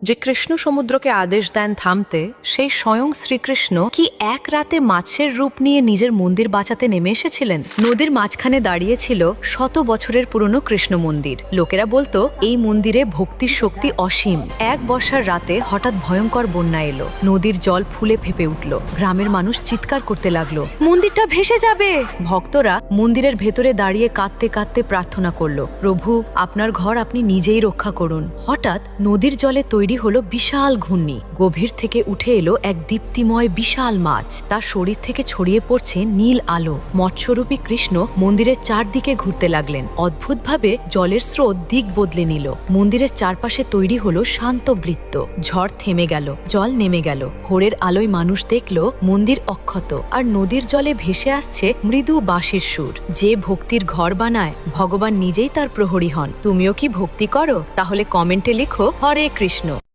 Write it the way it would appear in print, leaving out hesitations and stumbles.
যে কৃষ্ণ সমুদ্রকে আদেশ দেন থামতে, সেই স্বয়ং শ্রীকৃষ্ণ কি এক রাতে মাছের রূপ নিয়ে নিজের মন্দির বাঁচাতে নেমে এসেছিলেন? নদীর মাঝখানে দাঁড়িয়েছিল শত বছরের পুরনো কৃষ্ণ মন্দির। লোকেরা বলতো এই মন্দিরে ভক্তির শক্তি অসীম। এক বর্ষার রাতে হঠাৎ ভয়ঙ্কর বন্যা এলো। নদীর জল ফুলে ফেপে উঠল। গ্রামের মানুষ চিৎকার করতে লাগলো, মন্দিরটা ভেসে যাবে। ভক্তরা মন্দিরের ভেতরে দাঁড়িয়ে কাঁদতে কাঁদতে প্রার্থনা করলো, প্রভু আপনার ঘর আপনি নিজেই রক্ষা করুন। হঠাৎ নদীর জলে তৈরি হলো বিশাল ঘূর্ণি। গভীর থেকে উঠে এলো এক দীপ্তিময় বিশাল মাছ। তার শরীর থেকে ছড়িয়ে পড়ছে নীল আলো। মৎস্যরূপী কৃষ্ণ মন্দিরের চারদিকে ঘুরতে লাগলেন। অদ্ভুতভাবে জলের স্রোত দিক বদলে নিল। মন্দিরের চারপাশে তৈরি হলো শান্ত বৃত্ত। ঝড় থেমে গেল, জল নেমে গেল। ভোরের আলোয় মানুষ দেখল মন্দির অক্ষত, আর নদীর জলে ভেসে আসছে মৃদু বাঁশির সুর। যে ভক্তির ঘর বানায়, ভগবান নিজেই তার প্রহরী হন। তুমিও কি ভক্তি করো? তাহলে কমেন্টে লিখো হরে কৃষ্ণ।